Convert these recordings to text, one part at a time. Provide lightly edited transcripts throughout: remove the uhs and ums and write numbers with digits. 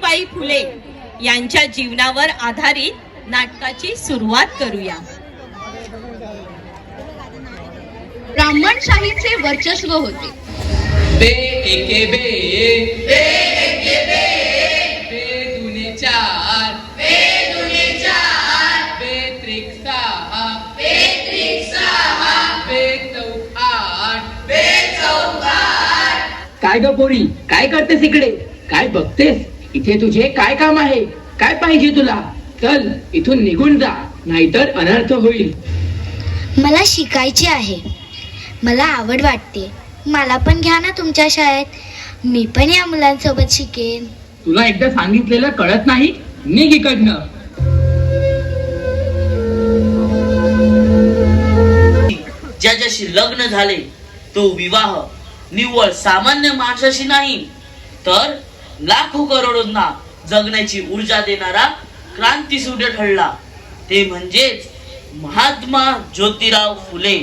सावित्रीबाई फुले यांच्या जीवनावर आधारित नाटकाची सुरुवात करूया. ब्राह्मणशाहीचे वर्चस्व होते. बे एके बे दुने चार बे त्रिक सहा बे चौक आठ. काय ग पोरी, काय करतेस इकडे? काय बघतेस? इथे तुझे काय काम आहे? काय पाहिजे तुला? चल इथून निघून जा, नाहीतर अनर्थ होईल. मला शिकायचे आहे. मला आवड वाटते. मला पण घ्या ना तुमच्या शाळेत. मी पण या मुलांसोबत शिकेन. तुला एकदा सांगितलेलं कळत नाही? निघ इकडनं. ज्याच्याशी लग्न झाले तो विवाह निव्वळ सामान्य माणसाशी नाही, तर लाखो करोडोंना जगण्याची ऊर्जा देणारा क्रांतीसूर्य ठरला. ते म्हणजेच महात्मा ज्योतिराव फुले.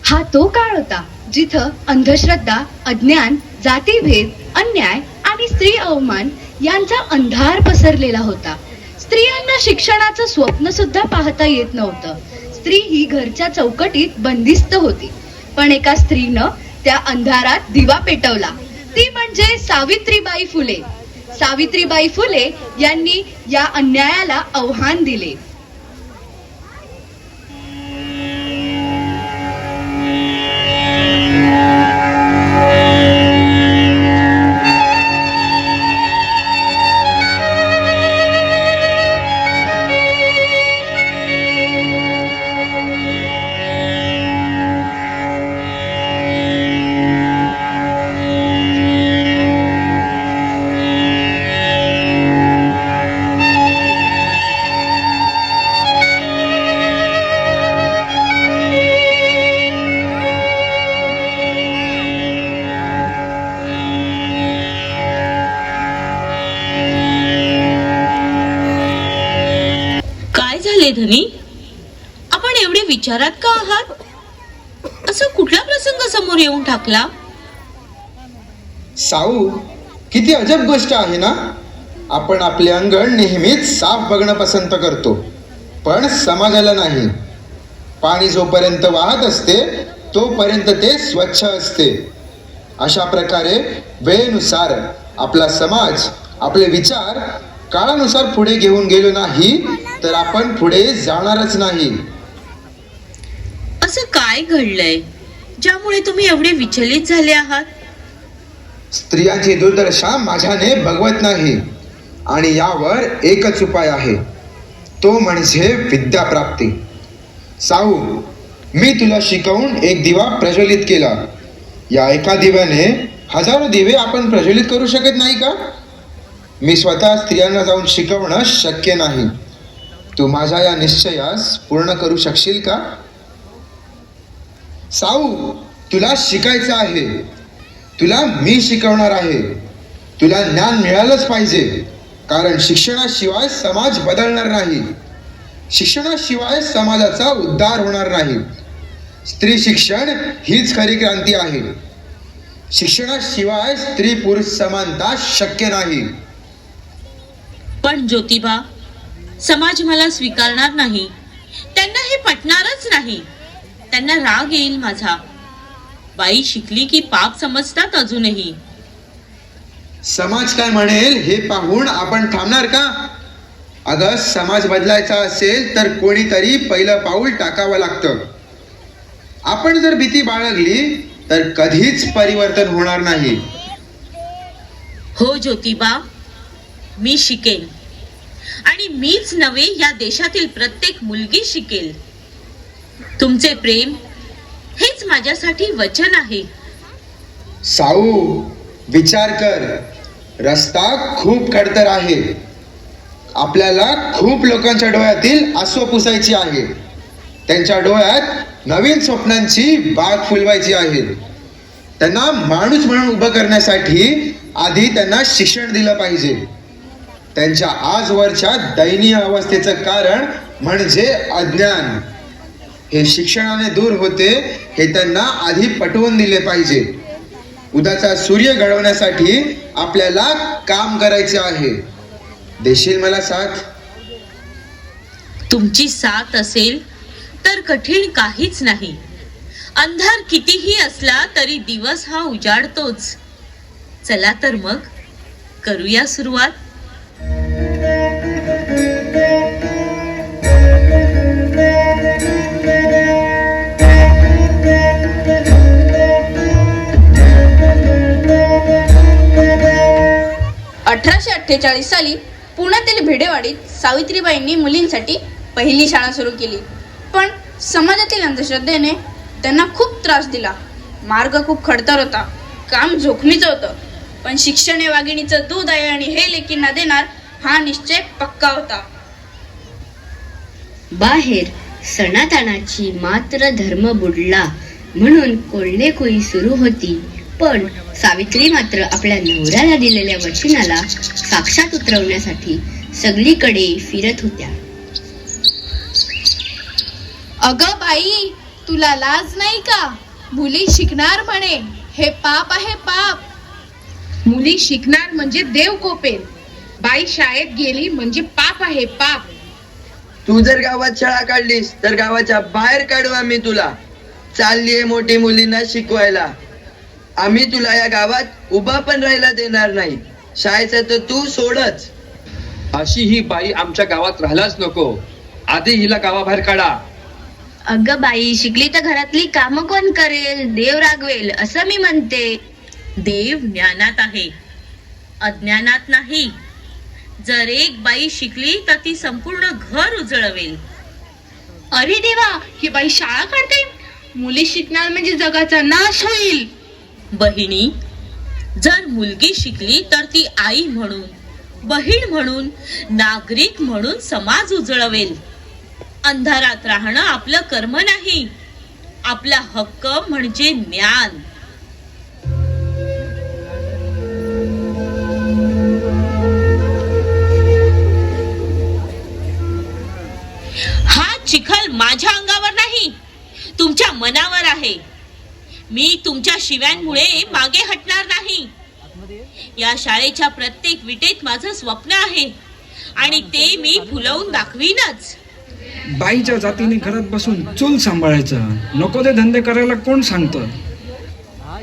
हा तो काळ होता जिथं अंधश्रद्धा, अज्ञान, जातीभेद, अन्याय आणि स्त्री अवमान यांचा अंधार पसरलेला होता. स्त्रियांना शिक्षणाचं स्वप्न सुद्धा पाहता येत नव्हतं. स्त्री ही घरच्या चौकटीत बंदिस्त होती. पण एका स्त्रीनं त्या अंधारात दिवा पेटवला. ती म्हणजे सावित्रीबाई फुले. सावित्रीबाई फुले यांनी या अन्यायाला आव्हान दिले. धनी, आपण एवढे विचारात का आहात? असं कुठला प्रसंग समोर येऊन टाकला? साऊ, किती अजब गोष्ट आहे ना. आपण आपले अंगण नेहमीच साफ बघणं पसंत करतो, पण समाजाला नाही. पाणी जोपर्यंत वाहत असते तोपर्यंत ते स्वच्छ असते. अशा प्रकारे वेळेनुसार आपला समाज, आपले विचार काळानुसार पुढे घेऊन गेलो नाही तर आपण पुढे जाणारच नाही. असं काय घडलंय ज्यामुळे तुम्ही एवढे विचलित झाले आहात? स्त्रियांची दुर्दशा माझ्याने बघवत नाही आणि यावर एकच उपाय आहे, तो म्हणजे विद्याप्राप्ती. साऊ, मी तुला शिकवून एक दिवा प्रज्वलित केला. या एका दिव्याने हजारो दिवे आपण प्रज्वलित करू शकत नाही का? मी स्वतः स्त्रियांना जाऊन शिकवणं शक्य नाही. तू माझ्या या निश्चयास पूर्ण करू शकशील का? साऊ, तुला शिकायचं आहे. तुला मी शिकवणार आहे. तुला ज्ञान मिळालंच पाहिजे, कारण शिक्षणाशिवाय समाज बदलणार नाही. शिक्षणाशिवाय समाजाचा उद्धार होणार नाही. स्त्री शिक्षण हीच खरी क्रांती आहे. शिक्षणाशिवाय स्त्री पुरुष समानता शक्य नाही. पण ज्योतिबा, समाज मला स्वीकारणार नाही. त्यांना हे पटणारच नाही. त्यांना राग येईल माझा. बाई शिकली की पाप समजतात अजूनही. समाज काय म्हणेल हे पाहून आपण थांबणार का? अगं, समाज बदलायचा असेल तर कोणीतरी पहिलं पाऊल टाकावं लागतं. आपण जर भीती बाळगली तर कधीच परिवर्तन होणार नाही. हो ज्योतिबा, मी शिकेन. आणि मीच नव्हे, या देशातील प्रत्येक मुलगी शिकेल. तुमचे प्रेम हेच माझ्यासाठी वचन आहे. साऊ, विचार कर. रस्ता खूप खडतर आहे. आपल्याला खूप लोकांच्या डोळ्यातील आसू पुसायची आहे. त्यांच्या डोळ्यात नवीन स्वप्नांची बाग फुलवायची आहे. त्यांना माणूस म्हणून उभं करण्यासाठी आधी त्यांना शिक्षण दिलं पाहिजे. त्यांच्या आजवरच्या दयनीय अवस्थेचं कारण म्हणजे अज्ञान. हे शिक्षणाने दूर होते हे त्यांना आधी पटवून दिले पाहिजे. उद्याचा सूर्य घडवण्यासाठी आपल्याला काम करायचे आहे. देशील मला साथ? तुमची साथ असेल तर कठीण काहीच नाही. अंधार कितीही असला तरी दिवस हा उजाडतोच. चला तर मग करूया सुरुवात. अठराशे 48 साली पुण्यातील भिडेवाडीत सावित्रीबाईंनी मुलींसाठी पहिली शाळा सुरू केली. पण समाजातील अंधश्रद्धेने त्यांना खूप त्रास दिला. मार्ग खूप खडतर होता, काम जोखमीचं होतं. पण शिक्षण हे वाघिणीचं दूध आहे आणि हे लेकींना देणार हा निश्चय पक्का होता. बाहेर सणातनाची मात्र धर्म बुडला म्हणून कोल्हेकुई सुरू होती. पण सावित्री मात्र आपल्या नवऱ्याला दिलेल्या वचनाला साक्षात उतरवण्यासाठी सगळीकडे फिरत होत्या. अगं बाई, तुला लाज नाही का? मुली शिकणार म्हणे, हे पाप आहे पाप. मुली शिकणार म्हणजे देव कोपेल. बाई शाळेत गेली म्हणजे पाप आहे पाप. तू जर गावात शाळा काढलीस तर गावाच्या बाहेर काढू आम्ही तुला. चाललीये मोठी मुलींना शिकवायला. आम्ही तुला या गावात उभा पण राहायला देणार नाही. शाळेचं तर तू सोडच. अशी ही बाई आमच्या गावात राहायलाच नको. आधी हिला गावाबाहेर काढा. अगं बाई, शिकली तर घरातली कामं कोण करेल? देव रागवेल असं मी म्हणते. देव ज्ञानात आहे, अज्ञानात नाही. जर एक बाई शिकली तर ती संपूर्ण घर उजळवेल. अरे देवा, ही बाई शाळा काढते. मुली शिकणार म्हणजे जगाचा नाश होईल. बहिणी, जर मुलगी शिकली तर ती आई म्हणून, बहीण म्हणून, नागरिक म्हणून समाज उजळवेल. अंधारात राहणं आपलं कर्म नाही, आपला हक्क म्हणजे ज्ञान. हा चिखल माझ्या अंगावर नाही, तुमच्या मनावर आहे. मी तुमच्या शिव्यांमुळे मागे हटणार नाही. या शाळेच्या प्रत्येक विटेत माझं स्वप्न आहे आणि ते मी फुलवून दाखवीनच. बाईच्या जातीने घरात बसून चूल सांभाळायचं, नको ते धंदे करायला कोण सांगतं?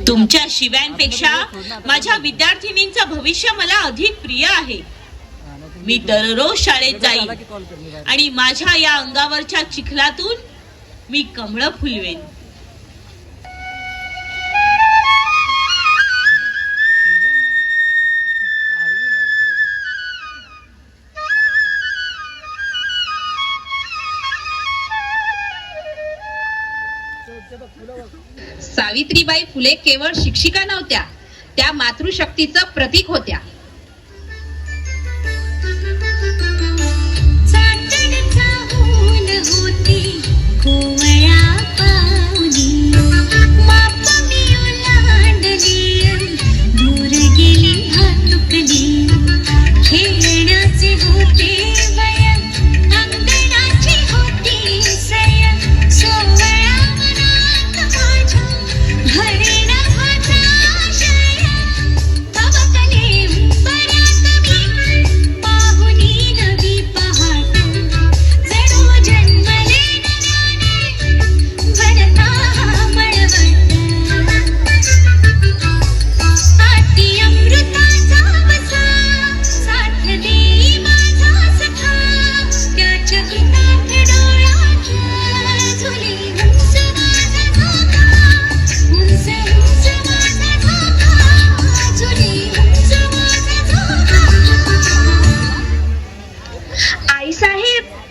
तुमच्या शिव्यांपेक्षा माझ्या विद्यार्थिनींचं भविष्य मला अधिक प्रिय आहे. मी दररोज शाळेत जाईन आणि माझ्या या अंगावरच्या चिखलातून मी कमळं फुलवेन. सावित्रीबाई फुले केवळ शिक्षिका नव्हत्या, त्या मातृशक्तीचं प्रतीक होत्या.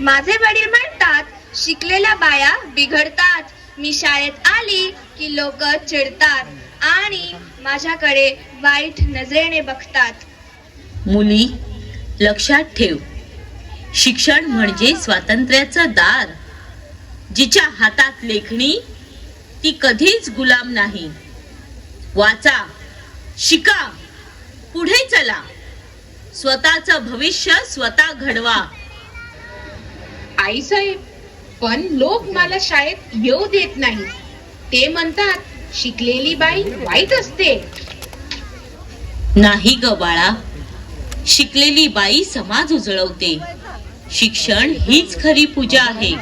माझे वडील म्हणतात, शिकलेल्या बाया बिघडतात. मी शाळेत आली की लोक चिडतात आणि माझ्याकडे वाईट नजरेने बघतात. मुली, लक्षात ठेव, शिक्षण म्हणजे स्वातंत्र्याचं दार. जिच्या हातात लेखणी ती कधीच गुलाम नाही. वाचा, शिका, पुढे चला. स्वतःचं भविष्य स्वतः घडवा. आई साहेब, पण लोक मला शाळेत येऊ देत नाही. ते म्हणतात शिकलेली बाई वाईट असते. नाही ग बाळा, शिकलेली बाई समाज उजळवते. शिक्षण हीच खरी पूजा आहे.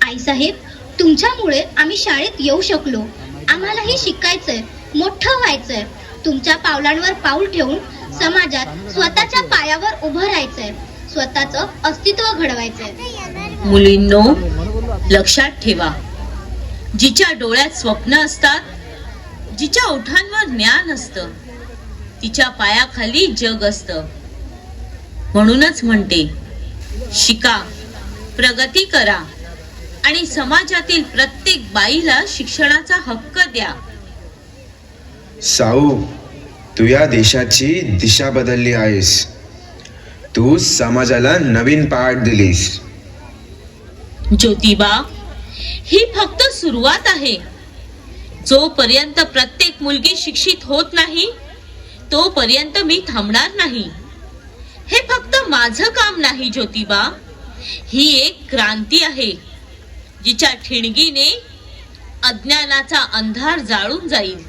आईसाहेब, तुमच्यामुळे आम्ही शाळेत येऊ शकलो. आम्हालाही शिकायचंय, मोठं व्हायचंय. तुमच्या पावलांवर पाऊल ठेवून समाजात स्वतःच्या पायावर उभं राहायचंय, स्वतःचं अस्तित्व घडवायचंय. मुलींनो, लक्षात ठेवा, जिच्या डोळ्यात स्वप्न असतात, जिच्या ओठांवर ज्ञान असतं, तिच्या पायाखाली जग असतं. म्हणूनच म्हणते, शिका, प्रगती करा आणि समाजातील प्रत्येक बाईला शिक्षणाचा हक्क द्या. साऊ, तू या देशाची दिशा बदलली आहेस. तू समाजाला नवीन पाठ दिलीस. ज्योतिबा, ही फक्त सुरुवात आहे. जोपर्यंत प्रत्येक मुलगी शिक्षित होत नाही, तोपर्यंत मी थांबणार नाही. हे फक्त माझं काम नाही ज्योतिबा, ही एक क्रांती आहे, जिच्या ठिणगीने अज्ञानाचा अंधार जाळून जाईल.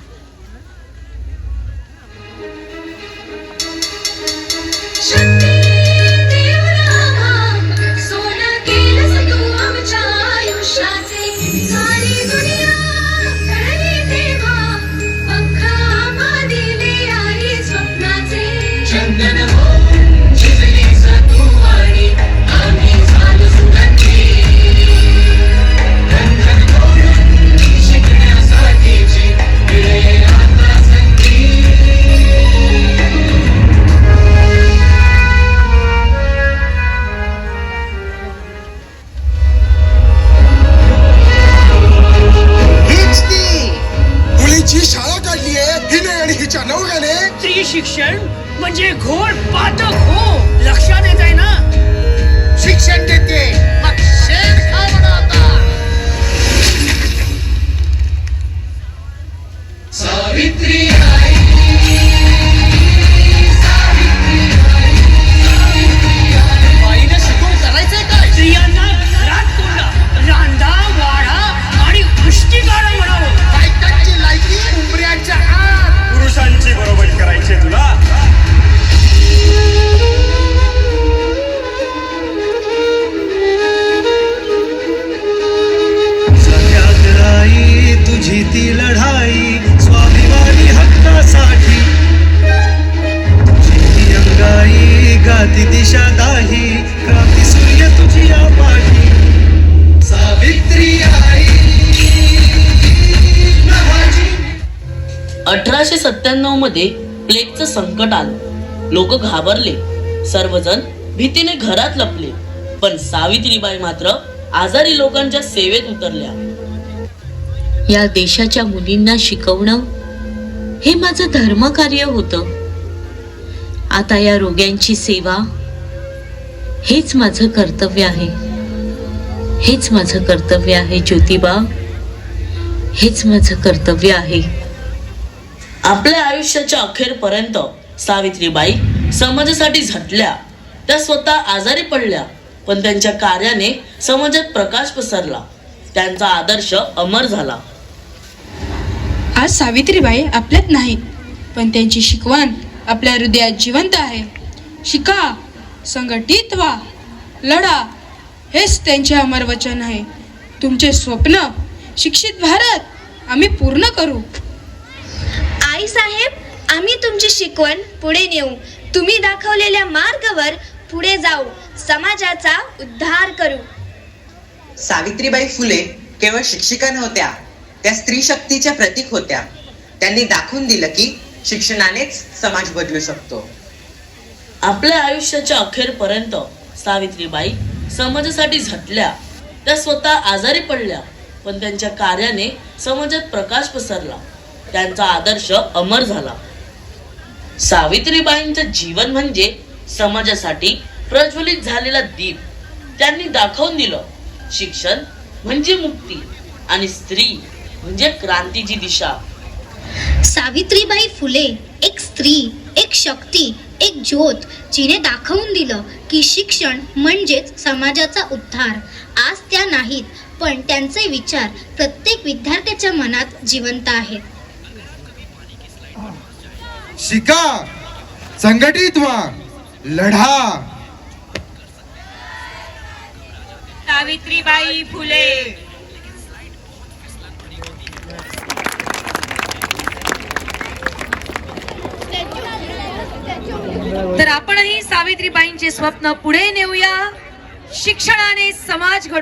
शिक्षण म्हणजे घोर पातक हो, लक्षात येत आहे ना? शिक्षण देते मग शेर खा बनवता. सावित्री बाईने शिकून करायचंय काय? स्त्रियांना घरात कोंडा, रांधा वाडा आणि उष्टीगाडा म्हणावं. बायकांची लायकी उंबऱ्याच्या आत, पुरुषांची बरोबरी करायची तुला. सगळ्यात राई तुझी ती लढाई, स्वाभिमानी हक्कासाठी. तुझी ती अंगाई गाती दिशा दाही, क्रांती सूर्य तुझी या पाठी. सावित्री आई 1897 मध्ये प्लेगचं संकट आलं. लोक घाबरले, सर्वजण भीतीने घरात लपले. पण सावित्रीबाई मात्र आजारी लोकांच्या सेवेत उतरल्या. या देशाच्या मुलींना शिकवणं हे माझं धर्मकार्य होतं. आता या रोग्यांची सेवा हेच माझं कर्तव्य आहे. हेच माझं कर्तव्य आहे ज्योतिबा, हेच माझं कर्तव्य आहे. आपल्या आयुष्याच्या अखेरपर्यंत सावित्रीबाई समाजासाठी झटल्या. त्या स्वतः आजारी पडल्या, पण त्यांच्या कार्याने समाजात प्रकाश पसरला. त्यांचा आदर्श अमर झाला. आज सावित्रीबाई आपल्यात नाहीत, पण त्यांची शिकवण आपल्या हृदयात जिवंत आहे. शिका, संघटित व्हा, लढा, हेच त्यांचे अमर वचन आहे. तुमचे स्वप्न शिक्षित भारत आम्ही पूर्ण करू. आई साहेब, आम्ही तुमची शिकवण पुढे नेऊ. तुम्ही दाखवलेल्या मार्गावर पुढे जाऊ, समाजाचा उद्धार करू. सावित्रीबाई फुले केवळ शिक्षिका नव्हत्या, त्या स्त्री शक्तीच्या प्रतीक होत्या. त्यांनी दाखवून दिलं की शिक्षणानेच समाज बदलू शकतो. आपल्या आयुष्याच्या अखेरपर्यंत सावित्रीबाई समाजासाठी झटल्या. त्या स्वतः आजारी पडल्या, पण त्यांच्या कार्याने समाजात प्रकाश पसरला. त्यांचा आदर्श अमर झाला. सावित्रीबाईंचं जीवन म्हणजे समाजासाठी प्रज्वलित झालेला दीप. त्यांनी दाखवून दिलं, शिक्षण म्हणजे मुक्ती आणि स्त्री म्हणजे क्रांतीची दिशा. सावित्रीबाई फुले एक स्त्री, एक शक्ती, एक ज्योत, जिने दाखवून दिलं की शिक्षण म्हणजेच समाजाचा उद्धार. आज त्या नाहीत, पण त्यांचे विचार प्रत्येक विद्यार्थ्याच्या मनात जिवंत आहेत. शिका, संघटित व्हा, लढा. सावित्रीबाई फुले. तर आपणही सावित्रीबाईंचे स्वप्न पुढे नेऊया. शिक्षणाने समाज घडवू.